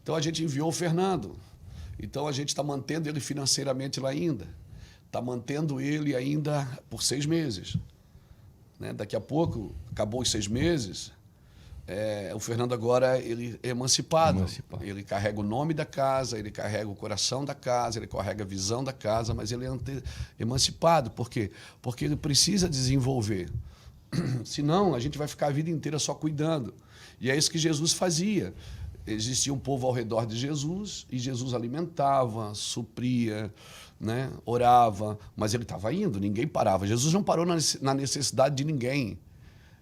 Então a gente enviou o Fernando. Então a gente está mantendo ele financeiramente lá ainda. Está mantendo ele ainda por 6 meses. Né? Daqui a pouco, acabou os 6 meses, o Fernando agora ele é emancipado. Ele carrega o nome da casa, ele carrega o coração da casa, ele carrega a visão da casa, mas ele é emancipado. Por quê? Porque ele precisa desenvolver. Senão, a gente vai ficar a vida inteira só cuidando. E é isso que Jesus fazia. Existia um povo ao redor de Jesus e Jesus alimentava, supria, né? Orava, mas ele estava indo, ninguém parava. Jesus não parou na necessidade de ninguém.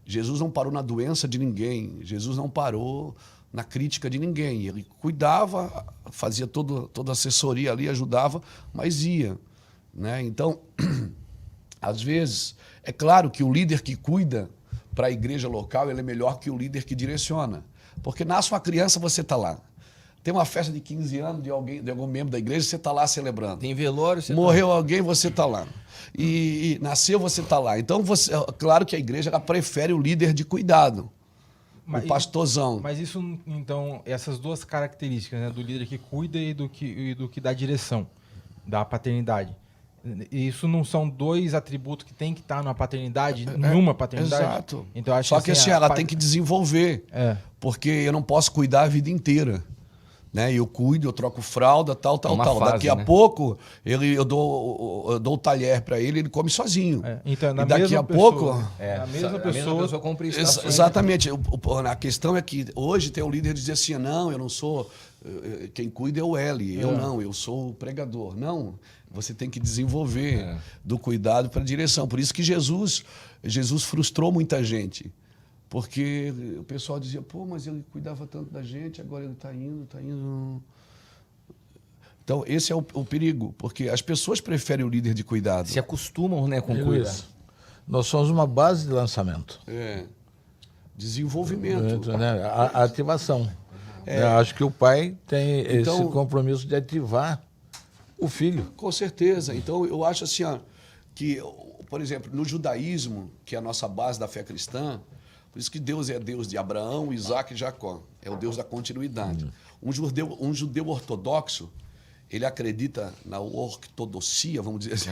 Jesus não parou na doença de ninguém. Jesus não parou na crítica de ninguém. Ele cuidava, fazia toda a assessoria ali, ajudava, mas ia. Né? Então, às vezes, é claro que o líder que cuida para a igreja local ele é melhor que o líder que direciona. Porque nasce uma criança, você está lá. Tem uma festa de 15 anos de algum membro da igreja, você está lá celebrando. Tem velório, você morreu alguém, você está lá. E nasceu, você está lá. Então, claro que a igreja ela prefere o líder de cuidado, o pastorzão. Mas isso, então, essas duas características, né, do líder que cuida e do que dá direção, da paternidade. Isso não são 2 atributos que tem que estar numa paternidade, numa paternidade? Exato. Então, acho Só que assim, ela tem que desenvolver, porque eu não posso cuidar a vida inteira. Né? Eu cuido, eu troco fralda, tal. Fase, daqui a pouco eu dou o talher para ele come sozinho. Então, e daqui a pouco... A mesma pessoa cumpre isso. Exatamente. A questão é que hoje tem um líder que diz assim, não, eu não sou... Quem cuida é o L, eu sou o pregador. Não, você tem que desenvolver do cuidado para a direção. Por isso que Jesus frustrou muita gente. Porque o pessoal dizia, pô, mas ele cuidava tanto da gente, agora ele está indo. Então, esse é o perigo, porque as pessoas preferem o líder de cuidado. Se acostumam, né, com cuidar. Nós somos uma base de lançamento. Desenvolvimento. Né? A ativação. Acho que o pai tem esse compromisso de ativar o filho. Com certeza. Então, eu acho assim, que, por exemplo, no judaísmo, que é a nossa base da fé cristã, por isso que Deus é Deus de Abraão, Isaac e Jacó. É o Deus da continuidade. Um judeu ortodoxo, ele acredita na ortodoxia, vamos dizer assim,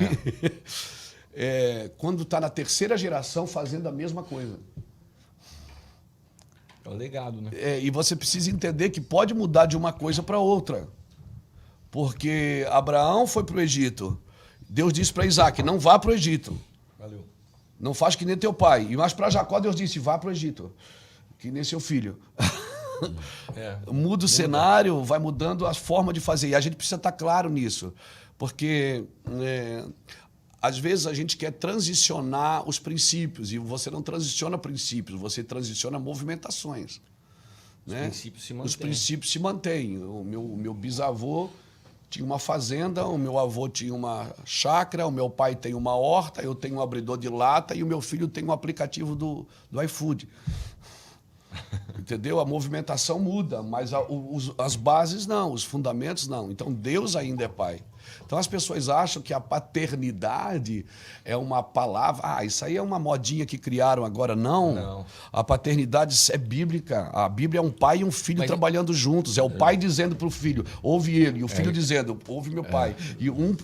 quando está na 3ª geração fazendo a mesma coisa. É o legado, né? E você precisa entender que pode mudar de uma coisa para outra. Porque Abraão foi para o Egito. Deus disse para Isaac, não vá para o Egito. Valeu. Não faz que nem teu pai. Mas para Jacó, Deus disse, vá para o Egito, que nem seu filho. Muda o cenário, vai mudando a forma de fazer. E a gente precisa estar claro nisso. Porque, às vezes, a gente quer transicionar os princípios. E você não transiciona princípios, você transiciona movimentações. Os princípios se mantêm. O meu bisavô tinha uma fazenda, o meu avô tinha uma chácara, o meu pai tem uma horta, eu tenho um abridor de lata e o meu filho tem um aplicativo do iFood. Entendeu? A movimentação muda, mas as bases não, os fundamentos não. Então Deus ainda é pai. Então as pessoas acham que a paternidade é uma palavra, isso aí é uma modinha que criaram agora. Não. A paternidade é bíblica. A Bíblia é um pai e um filho trabalhando juntos. É o pai dizendo para o filho, ouve ele, e o filho dizendo, ouve meu pai. E um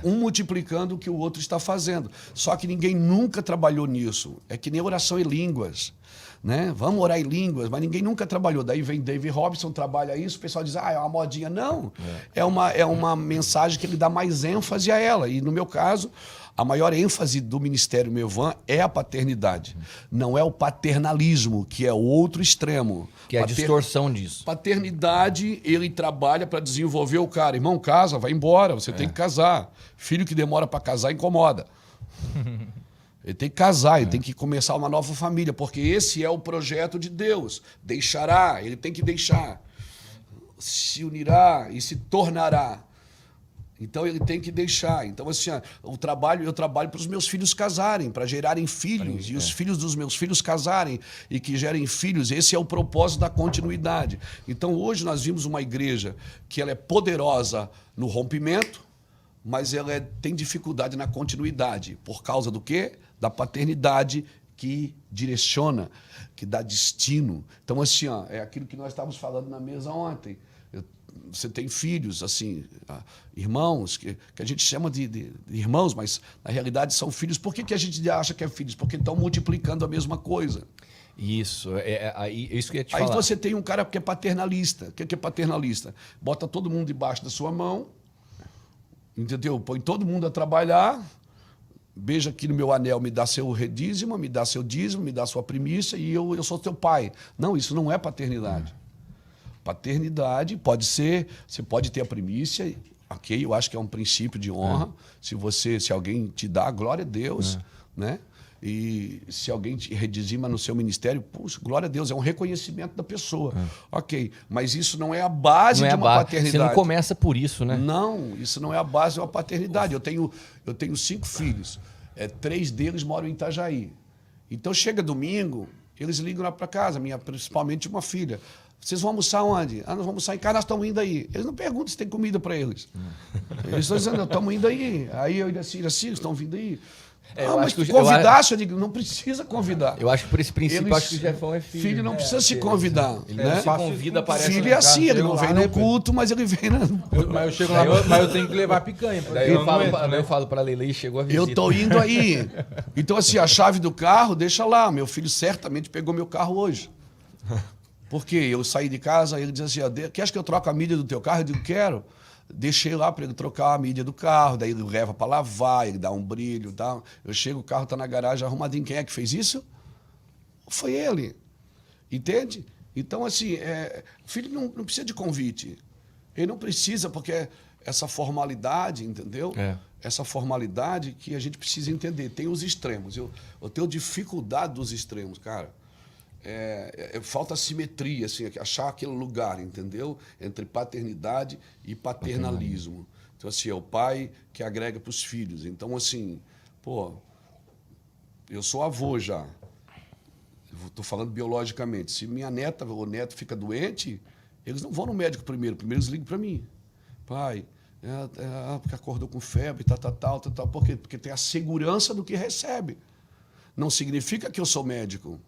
multiplicando o que o outro está fazendo. Só que ninguém nunca trabalhou nisso. É que nem oração em línguas. Né? Vamos orar em línguas, mas ninguém nunca trabalhou. Daí vem David Robson, trabalha isso, o pessoal diz, é uma modinha. Não, é uma mensagem que ele dá mais ênfase a ela. E no meu caso, a maior ênfase do Ministério Mevan é a paternidade. Não é o paternalismo, que é o outro extremo. Que é a distorção disso. Paternidade, ele trabalha para desenvolver o cara. Irmão, casa, vai embora, você tem que casar. Filho que demora para casar incomoda. Ele tem que casar, ele tem que começar uma nova família, porque esse é o projeto de Deus. Deixará, ele tem que deixar. Se unirá e se tornará. Então ele tem que deixar. Então, assim, eu trabalho para os meus filhos casarem, para gerarem filhos, e os filhos dos meus filhos casarem e que gerem filhos. Esse é o propósito da continuidade. Então, hoje nós vimos uma igreja que ela é poderosa no rompimento, mas ela tem dificuldade na continuidade. Por causa do quê? Da paternidade que direciona, que dá destino. Então, assim, ó, é aquilo que nós estávamos falando na mesa ontem. Você tem filhos, assim, irmãos, que a gente chama de irmãos, mas na realidade são filhos. Por que a gente acha que é filhos? Porque estão multiplicando a mesma coisa. Isso, isso que eu ia te falar. Aí você tem um cara que é paternalista. O que é paternalista? Bota todo mundo debaixo da sua mão, entendeu? Põe todo mundo a trabalhar, beija aqui no meu anel, me dá seu redízimo, me dá seu dízimo, me dá sua primícia e eu sou teu pai. Não, isso não é paternidade. Paternidade pode ser, você pode ter a primícia, ok, eu acho que é um princípio de honra. Se alguém te dá, glória a Deus, né? E se alguém te redizima no seu ministério, puxa, glória a Deus, é um reconhecimento da pessoa. Ok, mas isso não é a base de uma paternidade. Você não começa por isso, né? Não, isso não é a base de uma paternidade. Eu tenho 5 filhos, 3 deles moram em Itajaí. Então chega domingo, eles ligam lá para casa, principalmente uma filha. Vocês vão almoçar onde? Nós vamos almoçar em casa, nós estamos indo aí. Eles não perguntam se tem comida para eles. Eles estão dizendo, estamos indo aí. Aí eu e a Cira, estão vindo aí. Mas se convidasse, eu digo, não precisa convidar. Eu acho que por esse princípio, acho que o Jefão é filho. Filho não precisa se convidar. Né? Se convida, aparece. Filho é assim, ele não vem no culto, mas ele vem na... Mas eu chego lá, mas eu tenho que levar picanha. Daí eu falo para a Leilei, chegou a visita. Eu estou indo aí. Então, assim, a chave do carro, deixa lá. Meu filho certamente pegou meu carro hoje. Porque eu saí de casa, ele diz assim, quer que eu troque a mídia do teu carro? Eu digo, quero. Deixei lá para ele trocar a mídia do carro, daí ele leva para lavar, ele dá um brilho e tal. Eu chego, o carro está na garagem arrumadinho. Quem é que fez isso? Foi ele. Entende? Então, assim, o filho não precisa de convite. Ele não precisa, porque essa formalidade, entendeu? Essa formalidade que a gente precisa entender. Tem os extremos. Eu tenho dificuldade dos extremos, cara. Falta simetria, assim, achar aquele lugar, entendeu? Entre paternidade e paternalismo. Então, assim, é o pai que agrega para os filhos. Então, assim, eu sou avô já. Estou falando biologicamente. Se minha neta ou neto fica doente, eles não vão no médico primeiro eles ligam para mim. Pai, porque acordou com febre, tal. Por quê? Porque tem a segurança do que recebe. Não significa que eu sou médico.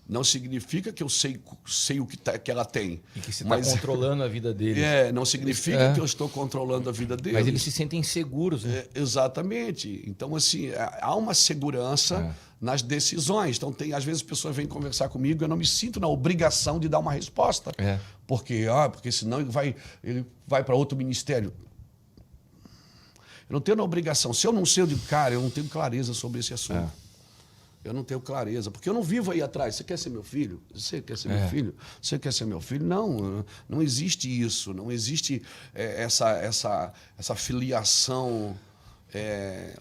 Não significa que eu sei o que ela tem. E que você está controlando a vida deles. Não significa que eu estou controlando a vida deles. Mas eles se sentem seguros, né? Exatamente. Então, assim, há uma segurança nas decisões. Então, às vezes as pessoas vêm conversar comigo e eu não me sinto na obrigação de dar uma resposta. Porque senão ele vai para outro ministério. Eu não tenho a obrigação. Se eu não sei, eu digo, cara, eu não tenho clareza sobre esse assunto. Eu não tenho clareza, porque eu não vivo aí atrás. Você quer ser meu filho? Você quer ser meu filho? Você quer ser meu filho? Não existe isso. Não existe essa filiação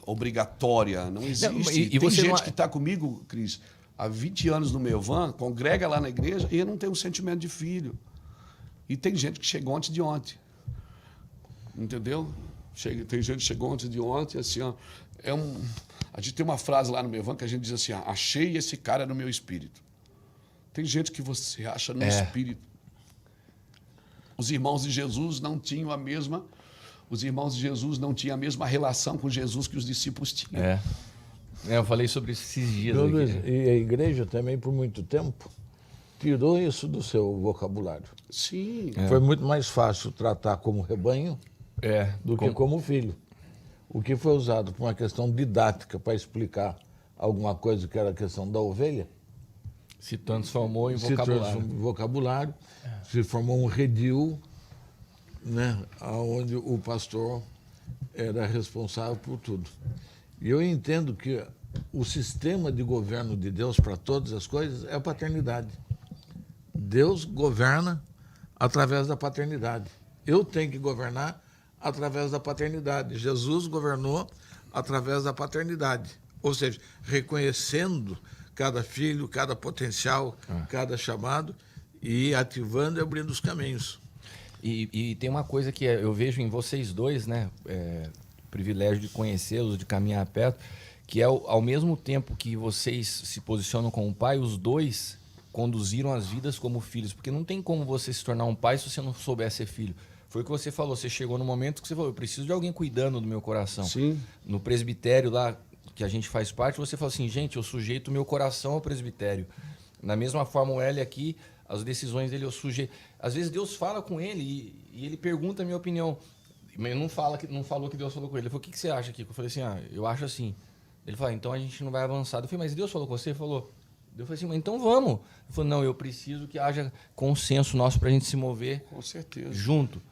obrigatória. Não existe. Tem gente que está comigo, Cris, há 20 anos no meu van, congrega lá na igreja e não tem um sentimento de filho. E tem gente que chegou antes de ontem. Entendeu? Tem gente que chegou antes de ontem, assim, ó, a gente tem uma frase lá no meu van que a gente diz assim, achei esse cara no meu espírito. Tem gente que você acha no espírito. Os irmãos de Jesus não tinham a mesma relação com Jesus que os discípulos tinham. Eu falei sobre isso esses dias. Luiz, e a igreja também, por muito tempo, tirou isso do seu vocabulário. Sim. Foi muito mais fácil tratar como rebanho do que como filho. O que foi usado por uma questão didática para explicar alguma coisa que era a questão da ovelha, se transformou em vocabulário. Se formou um redil, né, onde o pastor era responsável por tudo. E eu entendo que o sistema de governo de Deus para todas as coisas é a paternidade. Deus governa através da paternidade. Eu tenho que governar através da paternidade. Jesus governou através da paternidade. Ou seja, reconhecendo cada filho, cada potencial, cada chamado e ativando e abrindo os caminhos. E tem uma coisa que eu vejo em vocês dois, né? O privilégio de conhecê-los, de caminhar perto, que ao mesmo tempo que vocês se posicionam como pai, os dois conduziram as vidas como filhos. Porque não tem como você se tornar um pai se você não souber ser filho. Foi o que você falou, você chegou no momento que você falou, eu preciso de alguém cuidando do meu coração. Sim. No presbitério lá, que a gente faz parte, você fala assim, gente, eu sujeito o meu coração ao presbitério. Da mesma forma, o Hélio aqui, as decisões dele eu sujeito. Às vezes Deus fala com ele e ele pergunta a minha opinião. Mas não falou que Deus falou com ele. Ele falou, o que você acha aqui? Eu falei assim, eu acho assim. Ele falou, então a gente não vai avançar. Eu falei, mas Deus falou com você? Ele falou. Eu falei assim, mas então vamos. Ele falou, não, eu preciso que haja consenso nosso para a gente se mover Com certeza. junto.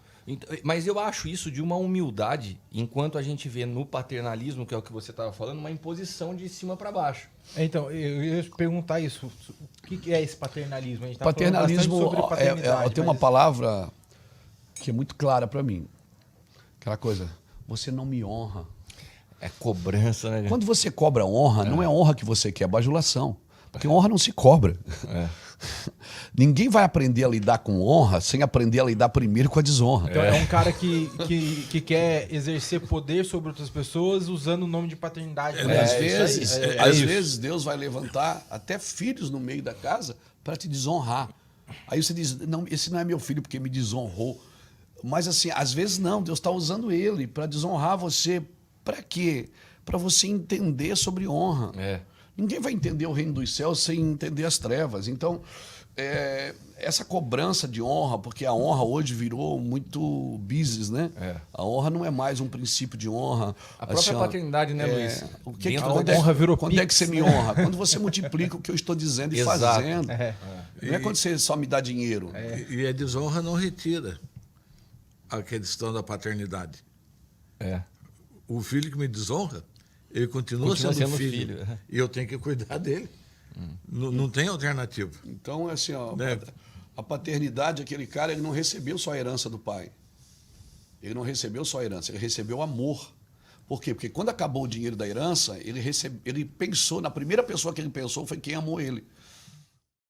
Mas eu acho isso de uma humildade, enquanto a gente vê no paternalismo, que é o que você estava falando, uma imposição de cima para baixo. Então, eu ia perguntar isso. O que é esse paternalismo? A gente tá Paternalismo falando bastante sobre paternidade, tem uma mas- palavra que é muito clara para mim. Aquela coisa, você não me honra. É cobrança, né? Quando você cobra honra, não é honra que você quer, é bajulação. Porque honra não se cobra. É. Ninguém vai aprender a lidar com honra sem aprender a lidar primeiro com a desonra. Então, é um cara que quer exercer poder sobre outras pessoas usando o nome de paternidade. E né? às Isso aí. vezes, vezes Deus vai levantar até filhos no meio da casa para te desonrar. Aí você diz, não, esse não é meu filho porque me desonrou. Mas assim, às vezes não, Deus está usando ele para desonrar você. Para quê? Para você entender sobre honra. É. Ninguém vai entender o reino dos céus sem entender as trevas. Então, essa cobrança de honra, porque a honra hoje virou muito business, né? É. A honra não é mais um princípio de honra. A própria paternidade, né, Luiz? O que Dentro quando da- honra virou quando é que pix, você me né? honra? Quando você multiplica o que eu estou dizendo e Exato. fazendo. É. Não é quando você só me dá dinheiro. E a desonra não retira a questão da paternidade. É. O filho que me desonra, ele continua sendo filho. E eu tenho que cuidar dele. Não tem alternativa. Então, assim, ó, Né? a paternidade, aquele cara, ele não recebeu só a herança do pai. Ele não recebeu só a herança, ele recebeu amor. Por quê? Porque quando acabou o dinheiro da herança, ele pensou, na primeira pessoa que ele pensou foi quem amou ele.